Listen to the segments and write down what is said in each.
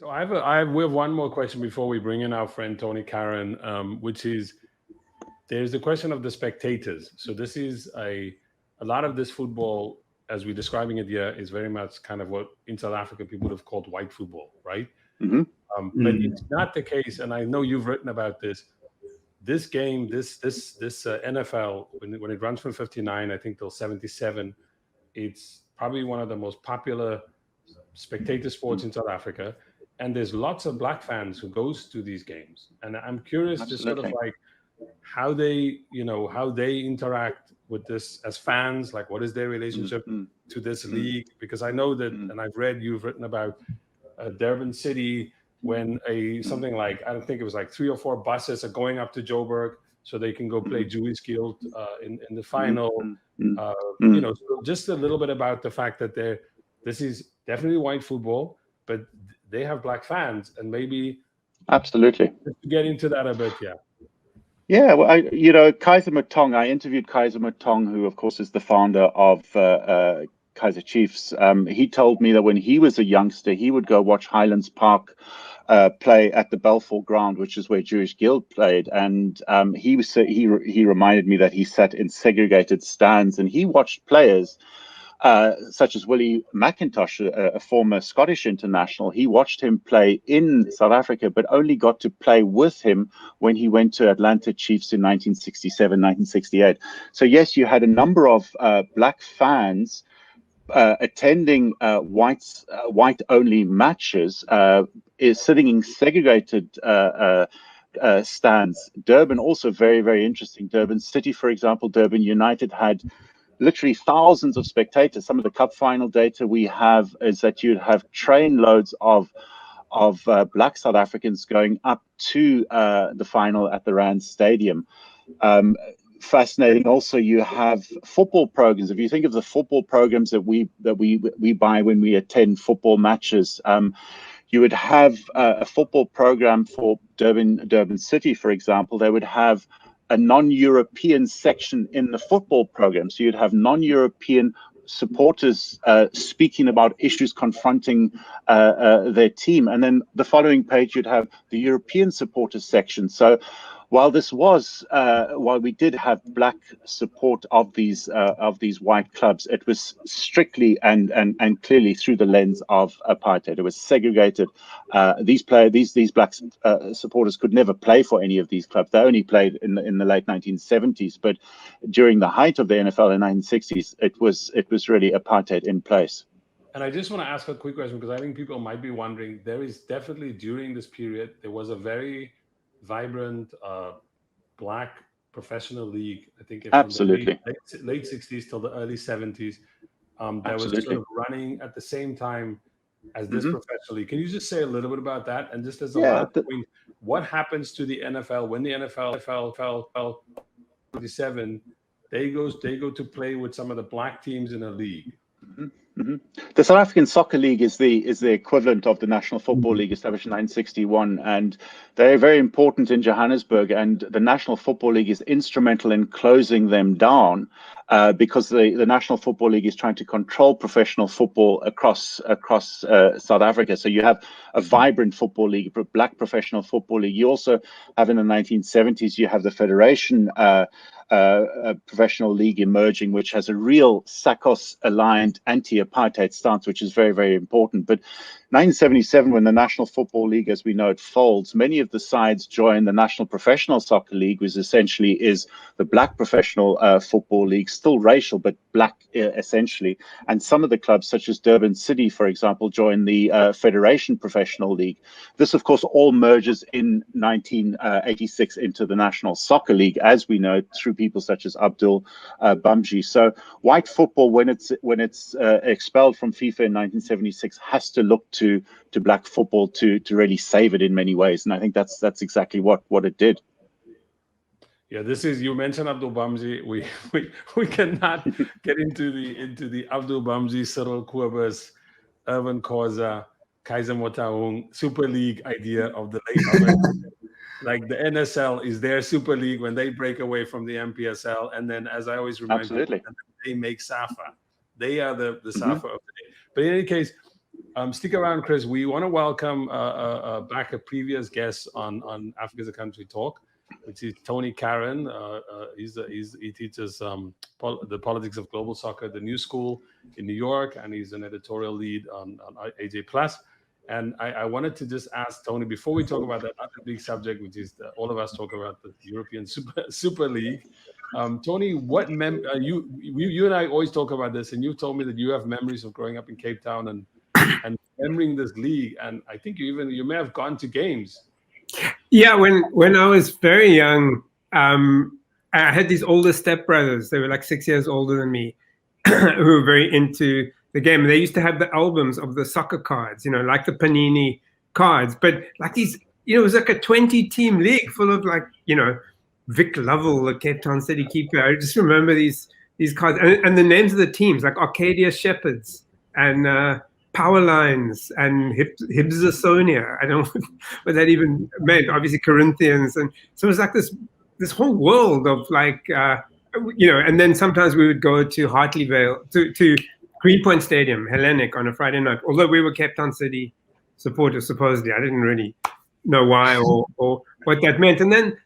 So we have one more question before we bring in our friend Tony Karon, which is there's the question of the spectators. So this is a lot of this football, as we're describing it here, is very much kind of what in South Africa people would have called white football, right? Mm-hmm. But it's not the case, and I know you've written about this. This game, this NFL, when it runs from 59, I think till 77, it's probably one of the most popular spectator sports in South Africa, and there's lots of black fans who goes to these games, and I'm curious to sort of Absolutely. like how they interact with this as fans, like what is their relationship Mm-hmm. to this league, because I know that, and I've read you've written about Durban City when something like, I don't think it was like 3 or 4 buses are going up to Joburg so they can go play Jewish Guild in the final. So just a little bit about the fact that this is definitely white football, but they have black fans, and maybe Absolutely. just to get into that a bit. Yeah, well, Kaiser Motaung, I interviewed Kaiser Motaung, who, of course, is the founder of Kaiser Chiefs. He told me that when he was a youngster, he would go watch Highlands Park play at the Balfour Ground, which is where Jewish Guild played. And he reminded me that he sat in segregated stands and he watched players such as Willie McIntosh, a former Scottish international. He watched him play in South Africa, but only got to play with him when he went to Atlanta Chiefs in 1967, 1968. So yes, you had a number of black fans attending white-only matches, is sitting in segregated stands. Durban also very, very interesting. Durban City, for example, Durban United had literally thousands of spectators. Some of the cup final data we have is that you'd have train loads of black South Africans going up to the final at the Rand Stadium. Fascinating. Also, you have football programs. If you think of the football programs that we buy when we attend football matches, you would have a football program for Durban City, for example. They would have a non-European section in the football program. So you'd have non-European supporters speaking about issues confronting their team. And then the following page, you'd have the European supporters section. So while we did have black support of these white clubs, it was strictly and clearly through the lens of apartheid. It was segregated. These black supporters could never play for any of these clubs. They only played in the late 1970s, but during the height of the NFL in the 1960s, it was really apartheid in place. And I just want to ask a quick question, because I think people might be wondering, there is definitely during this period, there was a very vibrant black professional league. I think from Absolutely. the late 60s till the early 70s, that was sort of running at the same time as this professional league. Can you just say a little bit about that? And just as a last point, what happens to the NFL when the NFL fell 47? They go to play with some of the black teams in a league. The South African Soccer League is the equivalent of the National Football League, established in 1961, and they're very important in Johannesburg. And the National Football League is instrumental in closing them down because the National Football League is trying to control professional football across South Africa. So you have a vibrant football league, a black professional football league. You also have, in the 1970s, you have the Federation professional league emerging, which has a real SACOS-aligned anti-apartheid stance, which is very, very important. But 1977, when the National Football League, as we know it, folds, many of the sides join the National Professional Soccer League, which essentially is the black professional football league, still racial, but black essentially. And some of the clubs, such as Durban City, for example, join the Federation Professional League. This, of course, all merges in 1986 into the National Soccer League, as we know, through people such as Abdul Bamji. So white football, when it's expelled from FIFA in 1976, has to look to black football to really save it in many ways. And I think that's exactly what it did. Yeah, you mentioned Abdul Bamji. We cannot get into the Abdul Bamji, Cyril Kobus, Irvin Khoza, Kaiser Motaung Super League idea of the late like the NSL is their Super League when they break away from the MPSL, and then, as I always remind people, they make SAFA. They are the SAFA of the day. But in any case, Stick around, Chris. We want to welcome back a previous guest on Africa's a Country Talk, which is Tony Karon. He teaches the politics of global soccer at the New School in New York, and he's an editorial lead on AJ Plus. And I wanted to just ask Tony, before we talk about that other big subject, which is all of us talk about the European Super League. Tony, what you and I always talk about this, and you told me that you have memories of growing up in Cape Town and remembering this league, and I think you may have gone to games. Yeah, when I was very young, I had these older stepbrothers. They were like 6 years older than me, who were very into the game. They used to have the albums of the soccer cards, like the Panini cards, but like these, it was like a 20-team league full of like, Vic Lovell, the Cape Town City keeper. I just remember these cards and the names of the teams, like Arcadia Shepherds and Power Lines and Hibs-Sonia. I don't know what that even meant. Obviously Corinthians, and so it was like this whole world of like, and then sometimes we would go to Hartleyvale to Greenpoint Stadium, Hellenic, on a Friday night. Although we were Cape Town City supporters, supposedly, I didn't really know why or what that meant. And then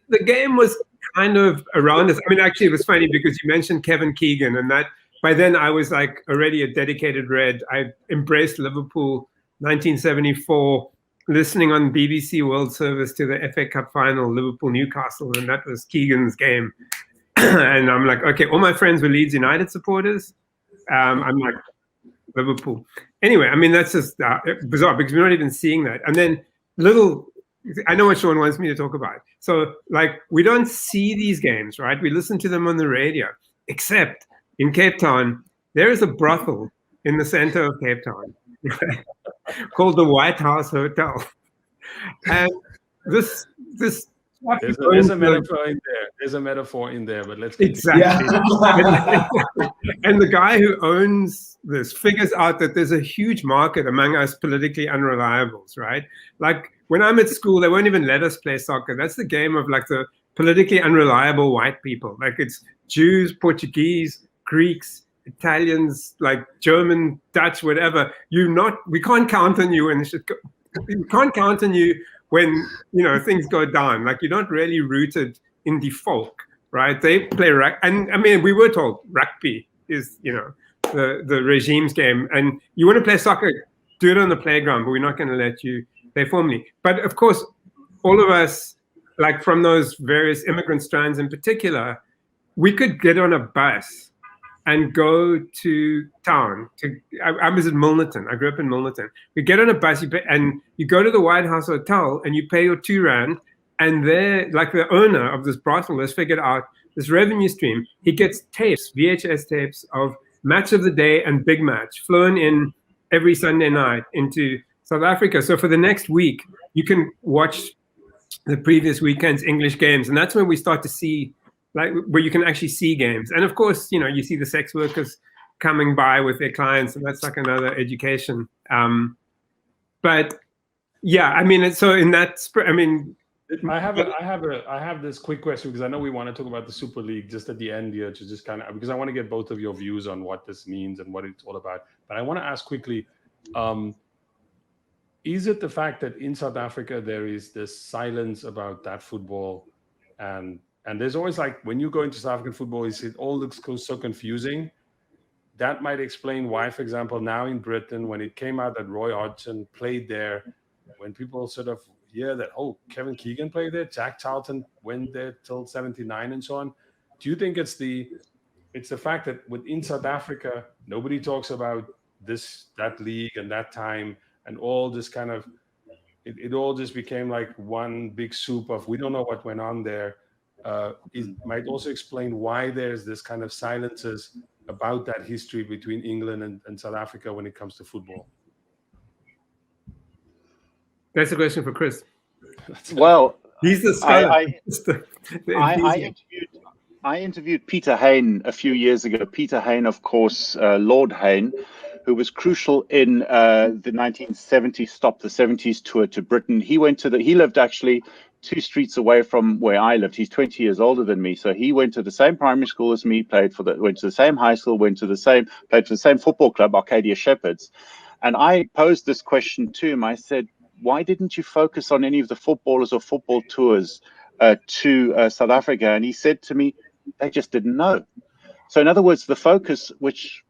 the game was kind of around us. I mean, actually, it was funny because you mentioned Kevin Keegan, and that by then I was like already a dedicated Red. I embraced Liverpool 1974, listening on BBC World Service to the FA Cup final, Liverpool-Newcastle, and that was Keegan's game. And I'm like, okay, all my friends were Leeds United supporters. I'm like, Liverpool. Anyway, I mean, that's just bizarre because we're not even seeing that. And then I know what Sean wants me to talk about. So like, we don't see these games, right? We listen to them on the radio, except in Cape Town, there is a brothel in the center of Cape Town called the White House Hotel. And this there's a metaphor in there. There's a metaphor in there, but let's exactly. Yeah. And the guy who owns this figures out that there's a huge market among us politically unreliables, right? Like when I'm at school, they won't even let us play soccer. That's the game of like the politically unreliable white people. Like it's Jews, Portuguese, Greeks, Italians, like German, Dutch, whatever. We can't count on you, and we can't count on you when things go down. Like you're not really rooted in the folk, right? They play rugby, and I mean we were told rugby is the regime's game, and you want to play soccer, do it on the playground, but we're not going to let you play formally. But of course, all of us, like from those various immigrant strands in particular, we could get on a bus and go to town. I was at Milnerton. I grew up in Milnerton. We get on a bus and you go to the White House Hotel and you pay your R2, and there, like the owner of this brothel has figured out this revenue stream. He gets tapes, VHS tapes of Match of the Day and Big Match flown in every Sunday night into South Africa. So for the next week, you can watch the previous weekend's English games. And that's when we start to see, like, where you can actually see games. And of course, you see the sex workers coming by with their clients, and that's like another education. But yeah, I mean, so in that, I mean, I have this quick question, because I know we want to talk about the Super League just at the end here, to just kind of, because I want to get both of your views on what this means and what it's all about. But I want to ask quickly, is it the fact that in South Africa there is this silence about that football, and there's always, like, when you go into South African football, it all looks so confusing? That might explain why, for example, now in Britain, when it came out that Roy Hodgson played there, when people sort of hear that, oh, Kevin Keegan played there, Jack Charlton went there till 79 and so on. Do you think it's the fact that within South Africa, nobody talks about that league and that time, and all this kind of, it all just became like one big soup of, we don't know what went on there. It might also explain why there's this kind of silences about that history between England and South Africa when it comes to football. That's a question for Chris. Well, he's the scholar. I interviewed Peter Hain a few years ago. Peter Hain, of course, Lord Hain, who was crucial in the 1970s, stop the 70s tour to Britain. He lived actually 2 streets away from where I lived. He's 20 years older than me. So he went to the same primary school as me, went to the same high school, played for the same football club, Arcadia Shepherds. And I posed this question to him. I said, why didn't you focus on any of the footballers or football tours to South Africa? And he said to me, they just didn't know. So in other words, the focus, which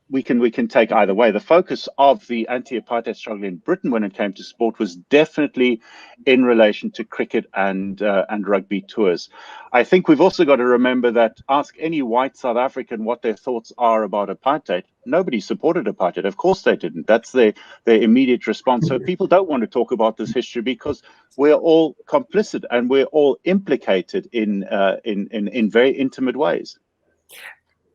we can take either way, the focus of the anti-apartheid struggle in Britain when it came to sport was definitely in relation to cricket and rugby tours. I think we've also got to remember that ask any white South African what their thoughts are about apartheid. Nobody supported apartheid. Of course they didn't. That's their immediate response. So people don't want to talk about this history because we're all complicit and we're all implicated in very intimate ways.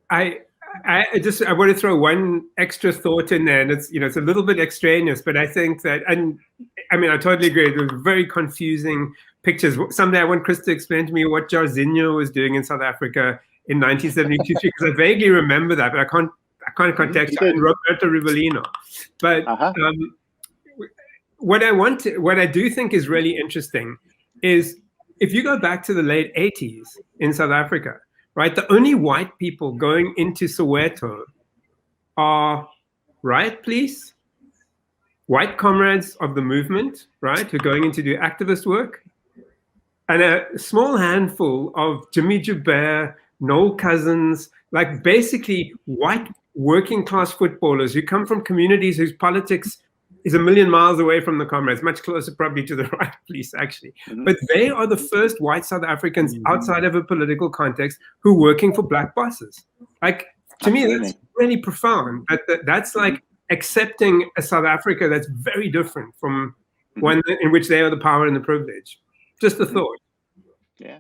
I want to throw one extra thought in there, and it's a little bit extraneous, but I think that, and I mean, I totally agree. There were very confusing pictures. Someday I want Chris to explain to me what Jairzinho was doing in South Africa in 1972, because I vaguely remember that, but I can't context Roberto Rivellino. But what I do think is really interesting is if you go back to the late 80s in South Africa, right? The only white people going into Soweto are riot police, white comrades of the movement, right, who are going in to do activist work, and a small handful of Jimmy Joubert, Noel Cousins, like basically white working class footballers who come from communities whose politics is a million miles away from the comrades, much closer probably to the riot police, actually. But they are the first white South Africans outside of a political context who are working for black bosses. Like, to me, that's really profound. That's like accepting a South Africa that's very different from one in which they are the power and the privilege. Just a thought. Yeah.